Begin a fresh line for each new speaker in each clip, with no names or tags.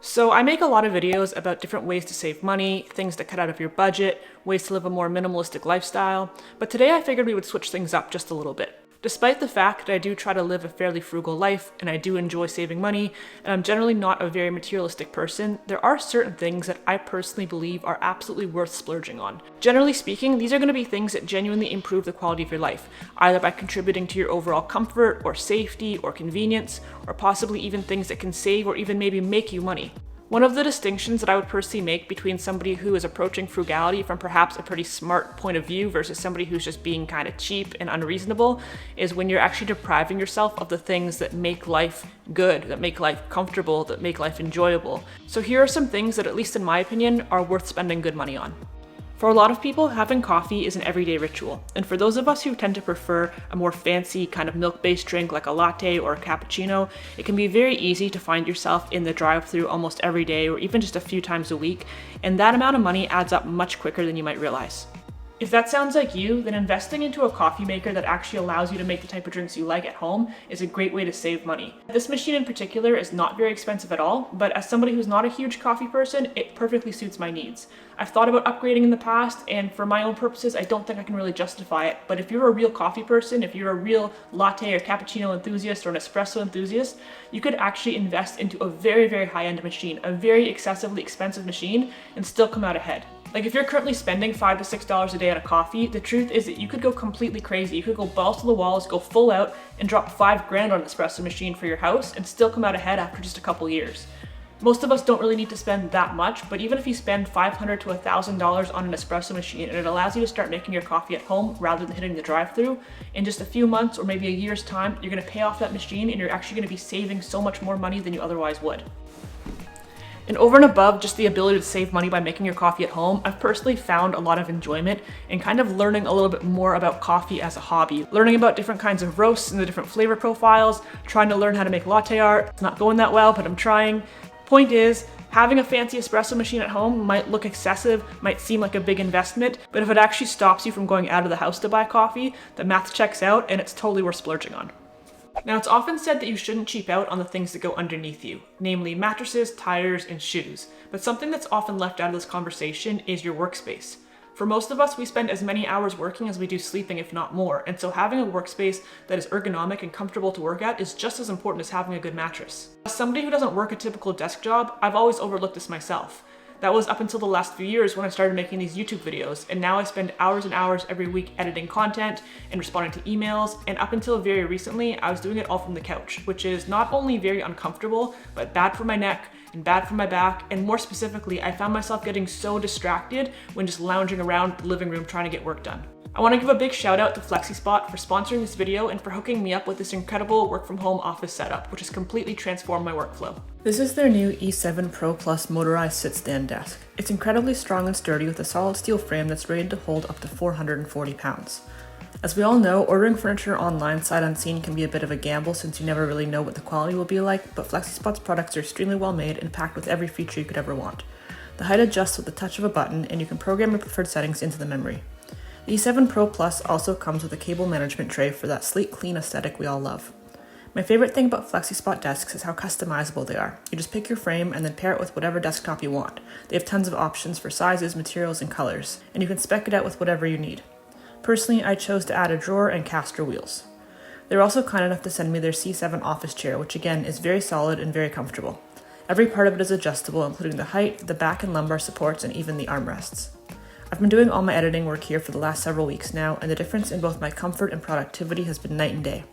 So I make a lot of videos about different ways to save money, things to cut out of your budget, ways to live a more minimalistic lifestyle, but today I figured we would switch things up just a little bit. Despite the fact that I do try to live a fairly frugal life and I do enjoy saving money, and I'm generally not a very materialistic person, there are certain things that I personally believe are absolutely worth splurging on. Generally speaking, these are going to be things that genuinely improve the quality of your life, either by contributing to your overall comfort or safety or convenience, or possibly even things that can save or even maybe make you money. One of the distinctions that I would personally make between somebody who is approaching frugality from perhaps a pretty smart point of view versus somebody who's just being kind of cheap and unreasonable is when you're actually depriving yourself of the things that make life good, that make life comfortable, that make life enjoyable. So here are some things that, at least in my opinion, are worth spending good money on. For a lot of people, having coffee is an everyday ritual, and for those of us who tend to prefer a more fancy kind of milk-based drink like a latte or a cappuccino, it can be very easy to find yourself in the drive-thru almost every day or even just a few times a week, and that amount of money adds up much quicker than you might realize. If that sounds like you, then investing into a coffee maker that actually allows you to make the type of drinks you like at home is a great way to save money. This machine in particular is not very expensive at all, but as somebody who's not a huge coffee person, it perfectly suits my needs. I've thought about upgrading in the past, and for my own purposes, I don't think I can really justify it, but if you're a real coffee person, if you're a real latte or cappuccino enthusiast or an espresso enthusiast, you could actually invest into a very, very high-end machine, a very excessively expensive machine, and still come out ahead. Like if you're currently spending $5 to $6 a day on a coffee, the truth is that you could go completely crazy. You could go balls to the walls, go full out, and drop $5 grand on an espresso machine for your house and still come out ahead after just a couple years. Most of us don't really need to spend that much, but even if you spend $500 to $1,000 on an espresso machine and it allows you to start making your coffee at home rather than hitting the drive-thru, in just a few months or maybe a year's time, you're going to pay off that machine and you're actually going to be saving so much more money than you otherwise would. And over and above just the ability to save money by making your coffee at home, I've personally found a lot of enjoyment in kind of learning a little bit more about coffee as a hobby. Learning about different kinds of roasts and the different flavor profiles, trying to learn how to make latte art. It's not going that well, but I'm trying. Point is, having a fancy espresso machine at home might look excessive, might seem like a big investment, but if it actually stops you from going out of the house to buy coffee, the math checks out and it's totally worth splurging on. Now, it's often said that you shouldn't cheap out on the things that go underneath you, namely mattresses, tires, and shoes. But something that's often left out of this conversation is your workspace. For most of us, we spend as many hours working as we do sleeping, if not more, and so having a workspace that is ergonomic and comfortable to work at is just as important as having a good mattress. As somebody who doesn't work a typical desk job, I've always overlooked this myself. That was up until the last few years when I started making these YouTube videos, and now I spend hours and hours every week editing content and responding to emails, and up until very recently, I was doing it all from the couch, which is not only very uncomfortable, but bad for my neck and bad for my back, and more specifically, I found myself getting so distracted when just lounging around the living room trying to get work done. I want to give a big shout out to Flexispot for sponsoring this video and for hooking me up with this incredible work from home office setup, which has completely transformed my workflow. This is their new E7 Pro Plus motorized sit-stand desk. It's incredibly strong and sturdy with a solid steel frame that's rated to hold up to 440 pounds. As we all know, ordering furniture online sight unseen can be a bit of a gamble since you never really know what the quality will be like, but Flexispot's products are extremely well made and packed with every feature you could ever want. The height adjusts with the touch of a button, and you can program your preferred settings into the memory. The E7 Pro Plus also comes with a cable management tray for that sleek, clean aesthetic we all love. My favorite thing about Flexispot desks is how customizable they are. You just pick your frame and then pair it with whatever desktop you want. They have tons of options for sizes, materials, and colors, and you can spec it out with whatever you need. Personally, I chose to add a drawer and caster wheels. They're also kind enough to send me their C7 office chair, which again is very solid and very comfortable. Every part of it is adjustable, including the height, the back and lumbar supports, and even the armrests. I've been doing all my editing work here for the last several weeks now, and the difference in both my comfort and productivity has been night and day.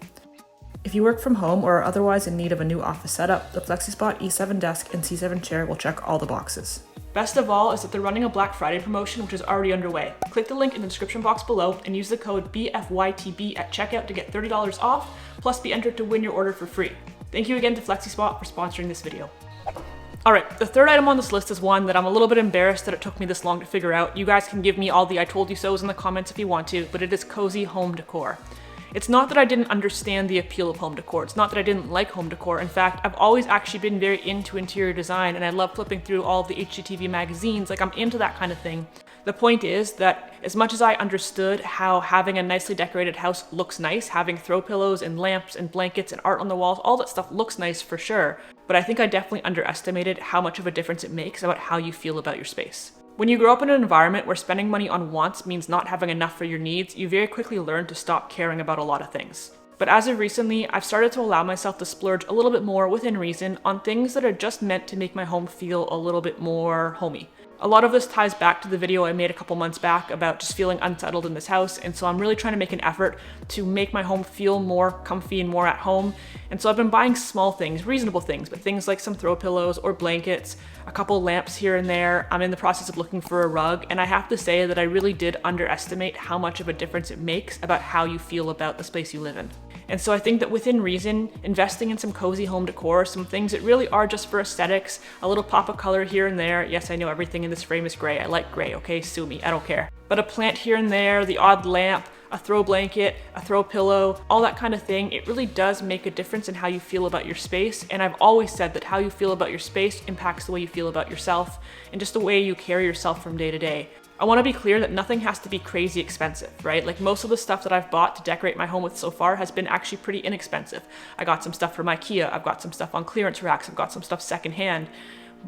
If you work from home or are otherwise in need of a new office setup, the Flexispot E7 desk and C7 chair will check all the boxes. Best of all is that they're running a Black Friday promotion which is already underway. Click the link in the description box below and use the code BFYTB at checkout to get $30 off, plus be entered to win your order for free. Thank you again to Flexispot for sponsoring this video. Alright, the third item on this list is one that I'm a little bit embarrassed that it took me this long to figure out. You guys can give me all the I told you so's in the comments if you want to, but it is cozy home decor. It's not that I didn't understand the appeal of home decor. It's not that I didn't like home decor. In fact, I've always actually been very into interior design, and I love flipping through all of the HGTV magazines. Like, I'm into that kind of thing. The point is that as much as I understood how having a nicely decorated house looks nice, having throw pillows and lamps and blankets and art on the walls, all that stuff looks nice for sure, but I think I definitely underestimated how much of a difference it makes about how you feel about your space. When you grow up in an environment where spending money on wants means not having enough for your needs, you very quickly learn to stop caring about a lot of things. But as of recently, I've started to allow myself to splurge a little bit more within reason on things that are just meant to make my home feel a little bit more homey. A lot of this ties back to the video I made a couple months back about just feeling unsettled in this house, and so I'm really trying to make an effort to make my home feel more comfy and more at home. And so I've been buying small things, reasonable things, but things like some throw pillows or blankets, a couple lamps here and there. I'm in the process of looking for a rug, and I have to say that I really did underestimate how much of a difference it makes about how you feel about the space you live in. And so I think that within reason, investing in some cozy home decor, some things that really are just for aesthetics, a little pop of color here and there. Yes, I know everything in this frame is gray. I like gray, okay? Sue me, I don't care. But a plant here and there, the odd lamp, a throw blanket, a throw pillow, all that kind of thing, it really does make a difference in how you feel about your space. And I've always said that how you feel about your space impacts the way you feel about yourself and just the way you carry yourself from day to day. I want to be clear that nothing has to be crazy expensive, right? Like, most of the stuff that I've bought to decorate my home with so far has been actually pretty inexpensive. I got some stuff from IKEA, I've got some stuff on clearance racks, I've got some stuff secondhand.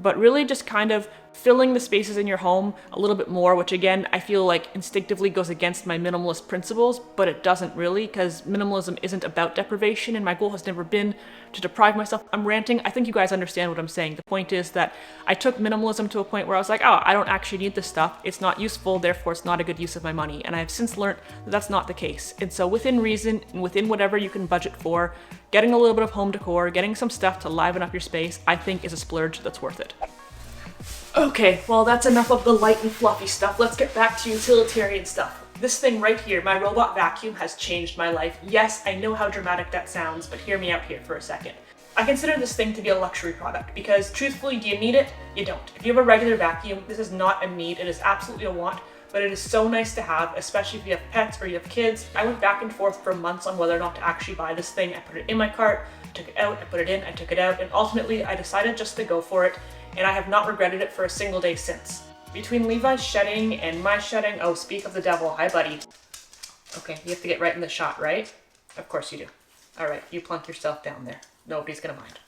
But really just kind of filling the spaces in your home a little bit more, which again, I feel like instinctively goes against my minimalist principles, but it doesn't really, because minimalism isn't about deprivation, and my goal has never been to deprive myself. I'm ranting. I think you guys understand what I'm saying. The point is that I took minimalism to a point where I was like, oh, I don't actually need this stuff. It's not useful, therefore it's not a good use of my money. And I have since learned that that's not the case. And so within reason and within whatever you can budget for, getting a little bit of home decor, getting some stuff to liven up your space, I think is a splurge that's worth it. Okay, well, that's enough of the light and fluffy stuff. Let's get back to utilitarian stuff. This thing right here, my robot vacuum, has changed my life. Yes, I know how dramatic that sounds, but hear me out here for a second. I consider this thing to be a luxury product because, truthfully, do you need it? You don't. If you have a regular vacuum, this is not a need, it is absolutely a want, but it is so nice to have, especially if you have pets or you have kids. I went back and forth for months on whether or not to actually buy this thing. I put it in my cart, took it out, I put it in, I took it out, and ultimately I decided just to go for it, and I have not regretted it for a single day since. Between Levi's shedding and my shedding, oh, speak of the devil, hi buddy. Okay, you have to get right in the shot, right? Of course you do. All right, you plunk yourself down there. Nobody's gonna mind.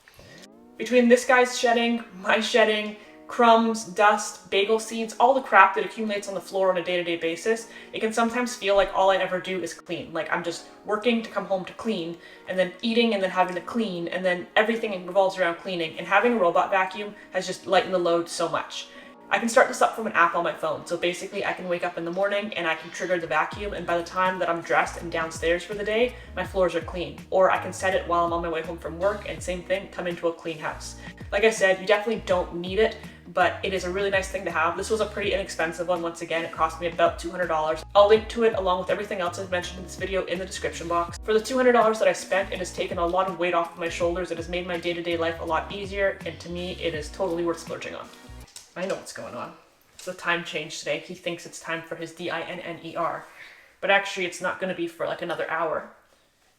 Between this guy's shedding, my shedding, crumbs, dust, bagel seeds, all the crap that accumulates on the floor on a day-to-day basis, it can sometimes feel like all I ever do is clean. Like I'm just working to come home to clean, and then eating and then having to clean, and then everything revolves around cleaning. And having a robot vacuum has just lightened the load so much. I can start this up from an app on my phone. So basically I can wake up in the morning and I can trigger the vacuum, and by the time that I'm dressed and downstairs for the day, my floors are clean. Or I can set it while I'm on my way home from work, and same thing, come into a clean house. Like I said, you definitely don't need it, but it is a really nice thing to have. This was a pretty inexpensive one. Once again, it cost me about $200. I'll link to it along with everything else I've mentioned in this video in the description box. For the $200 that I spent, it has taken a lot of weight off of my shoulders. It has made my day-to-day life a lot easier, and to me, it is totally worth splurging on. I know what's going on. It's the time change today. He thinks it's time for his DINNER, but actually it's not going to be for like another hour.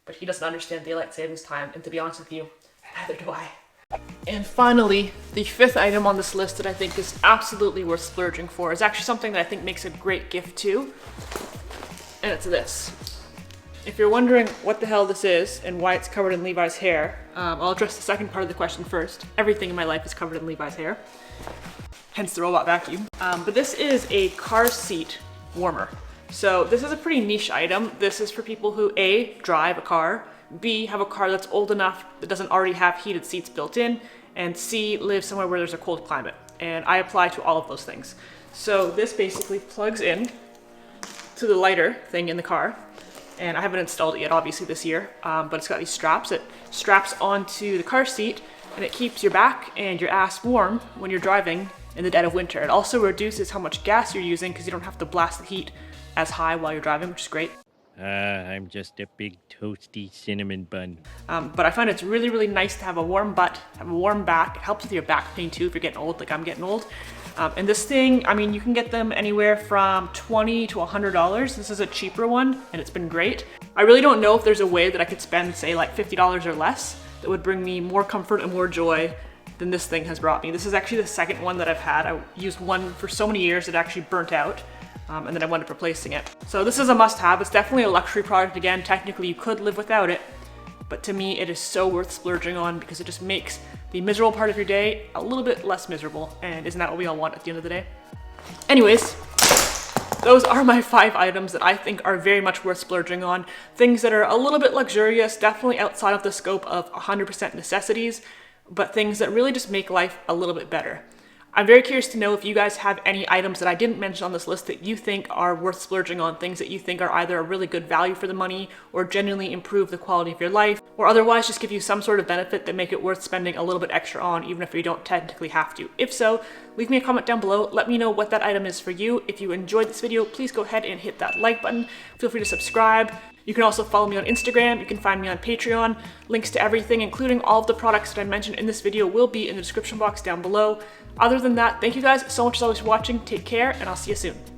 But he doesn't understand daylight savings time, and to be honest with you, neither do I. And finally, the fifth item on this list that I think is absolutely worth splurging for is actually something that I think makes a great gift too, and it's this. If you're wondering what the hell this is and why it's covered in Levi's hair, I'll address the second part of the question first. Everything in my life is covered in Levi's hair, hence the robot vacuum. But this is a car seat warmer. So this is a pretty niche item. This is for people who A, drive a car, B, have a car that's old enough that doesn't already have heated seats built in, and C, live somewhere where there's a cold climate. And I apply to all of those things. So this basically plugs in to the lighter thing in the car. And I haven't installed it yet, obviously, this year, but it's got these straps. It straps onto the car seat, and it keeps your back and your ass warm when you're driving in the dead of winter. It also reduces how much gas you're using because you don't have to blast the heat as high while you're driving, which is great.
I'm just a big toasty cinnamon bun.
But I find it's really, really nice to have a warm butt, have a warm back. It helps with your back pain too if you're getting old, like I'm getting old. And this thing, I mean, you can get them anywhere from $20 to $100. This is a cheaper one, and it's been great. I really don't know if there's a way that I could spend, say, like $50 or less that would bring me more comfort and more joy than this thing has brought me. This is actually the second one that I've had. I used one for so many years it actually burnt out, and then I wound up replacing it. So this is a must-have. It's definitely a luxury product. Again, technically you could live without it, but to me it is so worth splurging on because it just makes the miserable part of your day a little bit less miserable, and isn't that what we all want at the end of the day? Anyways, those are my 5 items that I think are very much worth splurging on. Things that are a little bit luxurious, definitely outside of the scope of 100% necessities, but things that really just make life a little bit better. I'm very curious to know if you guys have any items that I didn't mention on this list that you think are worth splurging on, things that you think are either a really good value for the money or genuinely improve the quality of your life, or otherwise just give you some sort of benefit that make it worth spending a little bit extra on, even if you don't technically have to. If so, leave me a comment down below. Let me know what that item is for you. If you enjoyed this video, please go ahead and hit that like button. Feel free to subscribe. You can also follow me on Instagram. You can find me on Patreon. Links to everything, including all of the products that I mentioned in this video, will be in the description box down below. Other than that, thank you guys so much as always for watching. Take care, and I'll see you soon.